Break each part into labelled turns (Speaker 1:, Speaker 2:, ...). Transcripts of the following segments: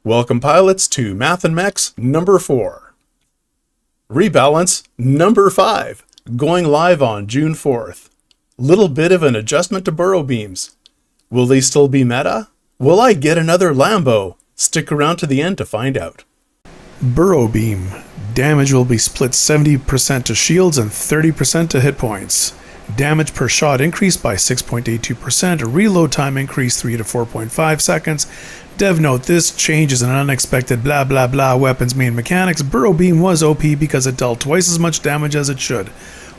Speaker 1: Welcome pilots to Math and Mechs number 4. Rebalance number 5, going live on June 4th. Little bit of an adjustment to Burrow Beams. Will they still be meta? Will I get another Lambo? Stick around to the end to find out. Burrow Beam. Damage will be split 70% to shields and 30% to hit points. Damage per shot increased by 6.82%, reload time increased 3 to 4.5 seconds. Dev note, this change is an unexpected blah blah blah weapons main mechanics. Burrow Beam was OP because it dealt twice as much damage as it should.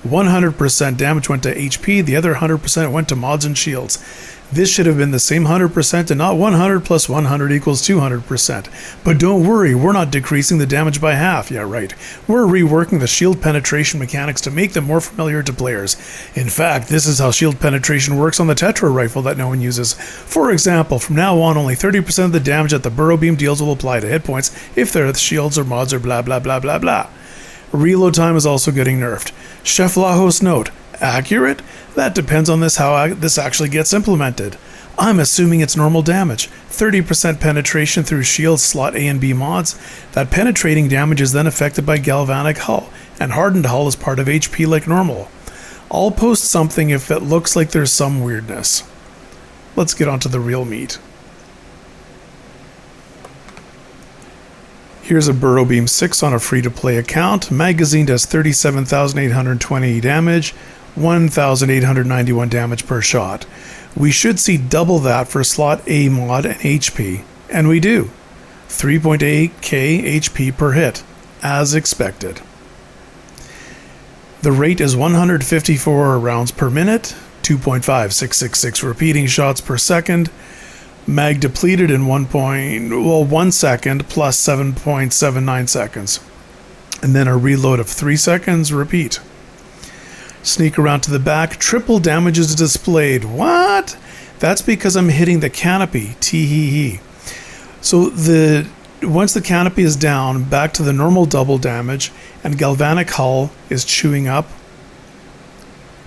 Speaker 1: 100% damage went to HP, the other 100% went to mods and shields. This should have been the same 100% and not 100 plus 100 equals 200%. But don't worry, we're not decreasing the damage by half. Yeah, right. We're reworking the shield penetration mechanics to make them more familiar to players. In fact, this is how shield penetration works on the Tetra Rifle that no one uses. For example, from now on, only 30% of the damage that the Burrow Beam deals will apply to hit points if they're shields or mods or blah blah blah blah blah. Reload time is also getting nerfed. ChefVlahos note, accurate? That depends on how this actually gets implemented. I'm assuming it's normal damage. 30% penetration through shields slot A and B mods. That penetrating damage is then affected by galvanic hull, and hardened hull is part of HP like normal. I'll post something if it looks like there's some weirdness. Let's get on to the real meat. Here's a Burrow Beam 6 on a free-to-play account. Magazine does 37,820 damage, 1,891 damage per shot. We should see double that for slot A mod and HP, and we do. 3.8k HP per hit, as expected. The rate is 154 rounds per minute, 2.5666 repeating shots per second. Mag depleted in 1 second plus 7.79 seconds. And then a reload of 3 seconds, repeat. Sneak around to the back, triple damage is displayed. What? That's because I'm hitting the canopy, tee-hee-hee. So once the canopy is down, back to the normal double damage, and galvanic hull is chewing up.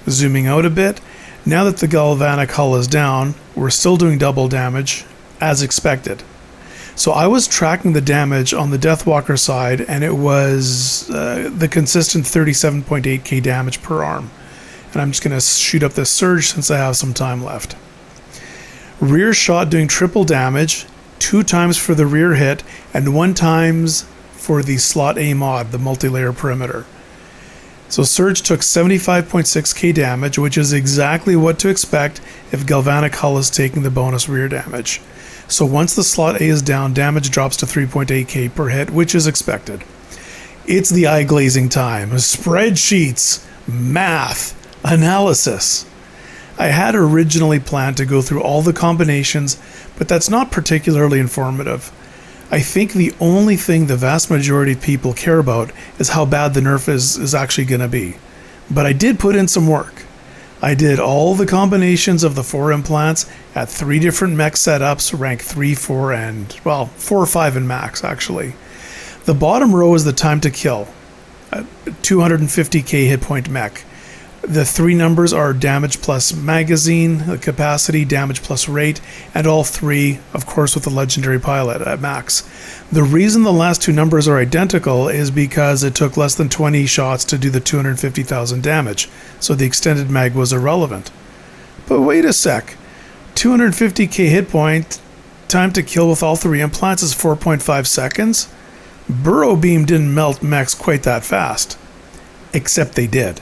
Speaker 1: Zooming out a bit. Now that the galvanic hull is down, we're still doing double damage, as expected. So I was tracking the damage on the Deathwalker side, and it was the consistent 37.8k damage per arm. And I'm just going to shoot up this surge since I have some time left. Rear shot doing triple damage, 2 times for the rear hit, and 1 times for the slot A mod, the multi-layer perimeter. So Surge took 75.6k damage, which is exactly what to expect if Galvanic Hull is taking the bonus rear damage. So once the slot A is down, damage drops to 3.8k per hit, which is expected. It's the eye-glazing time. Spreadsheets, math, analysis. I had originally planned to go through all the combinations, but that's not particularly informative. I think the only thing the vast majority of people care about is how bad the nerf is actually going to be. But I did put in some work. I did all the combinations of the 4 implants at 3 different mech setups, rank 3, 4, and, 4 or 5 in max, actually. The bottom row is the time to kill, 250k hit point mech. The 3 numbers are damage plus magazine, capacity, damage plus rate, and all 3, of course, with the legendary pilot at max. The reason the last 2 numbers are identical is because it took less than 20 shots to do the 250,000 damage, so the extended mag was irrelevant. But wait a sec, 250k hit point, time to kill with all 3 implants is 4.5 seconds? Burrow Beam didn't melt mechs quite that fast. Except they did.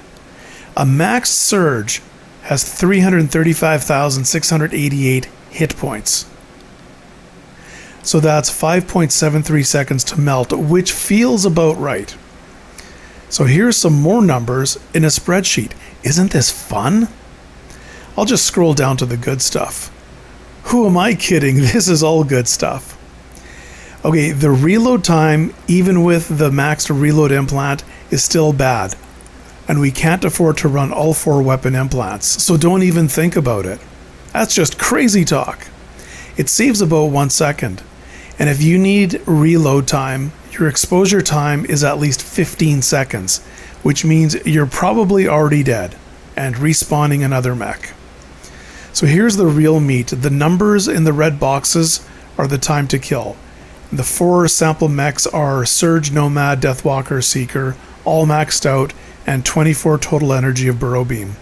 Speaker 1: A max surge has 335,688 hit points. So that's 5.73 seconds to melt, which feels about right. So here's some more numbers in a spreadsheet. Isn't this fun? I'll just scroll down to the good stuff. Who am I kidding? This is all good stuff. Okay, the reload time, even with the max to reload implant, is still bad. And we can't afford to run all 4 weapon implants, so don't even think about it. That's just crazy talk. It saves about 1 second, and if you need reload time, your exposure time is at least 15 seconds, which means you're probably already dead and respawning another mech. So here's the real meat. The numbers in the red boxes are the time to kill.
Speaker 2: The 4 sample mechs are Surge, Nomad, Deathwalker, Seeker, all maxed out, and 24 total energy of Burrow Beam.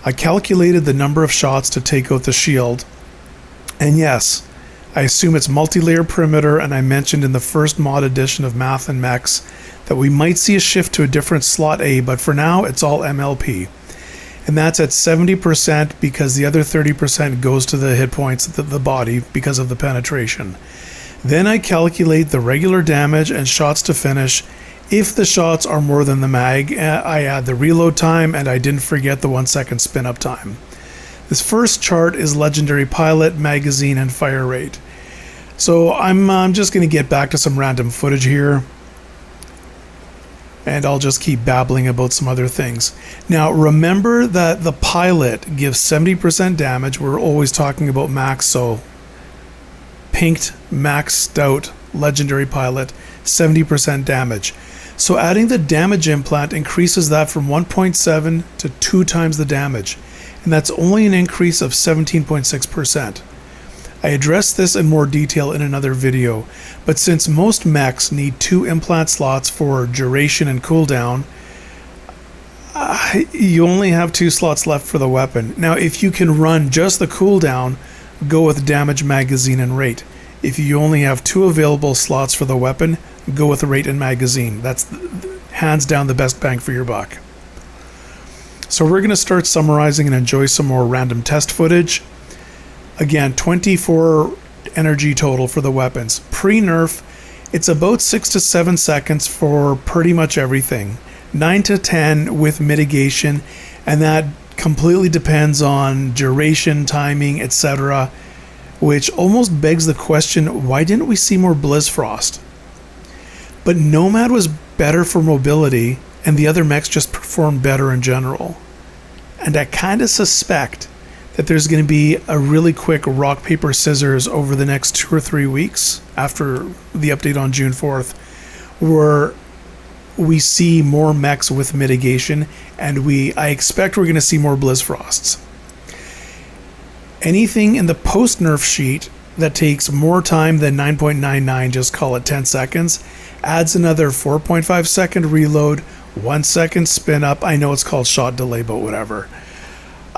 Speaker 2: I calculated the number of shots to take out the shield, and yes, I assume it's multi-layer perimeter, and I mentioned in the first mod edition of Math and Mechs that we might see a shift to a different slot A, but for now it's all MLP. And that's at 70% because the other 30% goes to the hit points, the body, because of the penetration. Then I calculate the regular damage and shots to finish. If the shots are more than the mag, I add the reload time, and I didn't forget the 1 second spin up time. This first chart is legendary pilot, magazine, and fire rate. So I'm just going to get back to some random footage here, and I'll just keep babbling about some other things. Now remember that the pilot gives 70% damage. We're always talking about max, so pinked, maxed out legendary pilot, 70% damage. So adding the damage implant increases that from 1.7 to 2 times the damage, and that's only an increase of 17.6%. I addressed this in more detail in another video, but since most mechs need 2 implant slots for duration and cooldown, you only have 2 slots left for the weapon. Now if you can run just the cooldown, go with damage, magazine, and rate. If you only have 2 available slots for the weapon, go with rate and magazine. That's hands down the best bang for your buck. So we're going to start summarizing and enjoy some more random test footage. Again, 24 energy total for the weapons. Pre-nerf, it's about 6 to 7 seconds for pretty much everything. 9 to 10 with mitigation, and that completely depends on duration, timing, etc., which almost begs the question, why didn't we see more Blizzfrost? But Nomad was better for mobility, and the other mechs just performed better in general. And I kind of suspect that there's going to be a really quick rock, paper, scissors over the next 2 or 3 weeks after the update on June 4th, where we see more mechs with mitigation, and I expect we're going to see more Blizzfrosts. Anything in the post-nerf sheet that takes more time than 9.99, just call it 10 seconds, adds another 4.5 second reload, 1 second spin up. I know it's called shot delay, but whatever.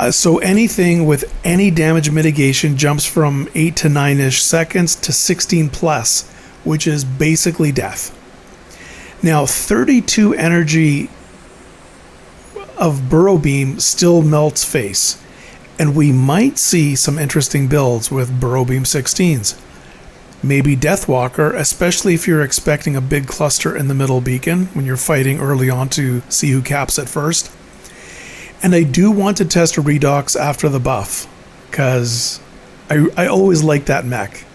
Speaker 2: So anything with any damage mitigation jumps from 8 to 9-ish seconds to 16 plus, which is basically death. Now 32 energy of Burrow Beam still melts face, and we might see some interesting builds with Burrow Beam 16s. Maybe Deathwalker, especially if you're expecting a big cluster in the middle beacon when you're fighting early on to see who caps it first. And I do want to test a Redox after the buff, because I always like that mech.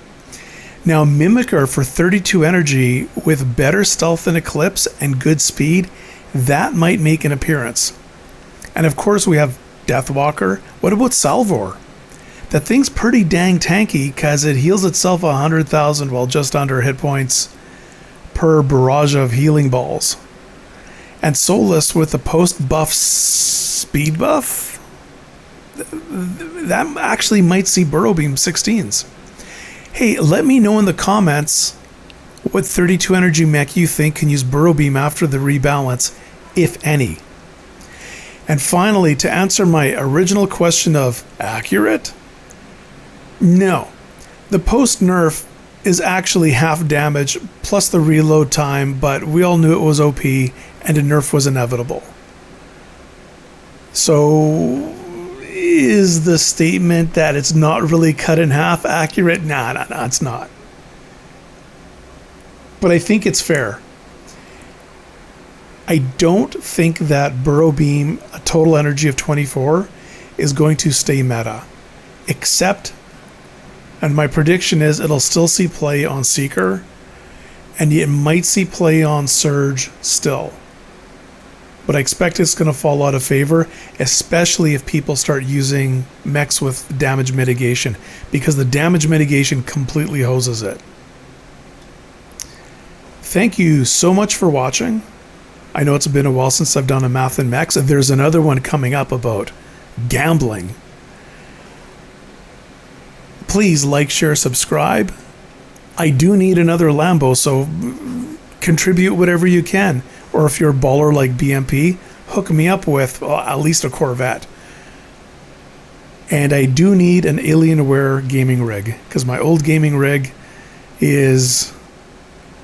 Speaker 2: Now Mimicker for 32 energy with better stealth than Eclipse and good speed, that might make an appearance. And of course we have Deathwalker. What about Salvor? That thing's pretty dang tanky because it heals itself 100,000 while just under hit points per barrage of healing balls. And Solus with the post-buff speed buff, that actually might see Burrow Beam 16s. Hey, let me know in the comments what 32 energy mech you think can use Burrow Beam after the rebalance, if any. And finally, to answer my original question of accurate? No. The post-nerf is actually half damage plus the reload time, but we all knew it was OP and a nerf was inevitable. So is the statement that it's not really cut in half accurate? Nah, it's not. But I think it's fair. I don't think that Burrow Beam, a total energy of 24, is going to stay meta. Except, and my prediction is it'll still see play on Seeker, and it might see play on Surge still. But I expect it's going to fall out of favor, especially if people start using mechs with damage mitigation, because the damage mitigation completely hoses it. Thank you so much for watching. I know it's been a while since I've done a Math and Mechs. There's another one coming up about gambling. Please like, share, subscribe. I do need another Lambo, so contribute whatever you can. Or if you're a baller like BMP, hook me up with at least a Corvette. And I do need an Alienware gaming rig, because my old gaming rig is,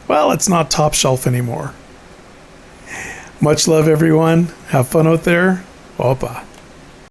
Speaker 2: well, it's not top shelf anymore. Much love, everyone. Have fun out there. Opa.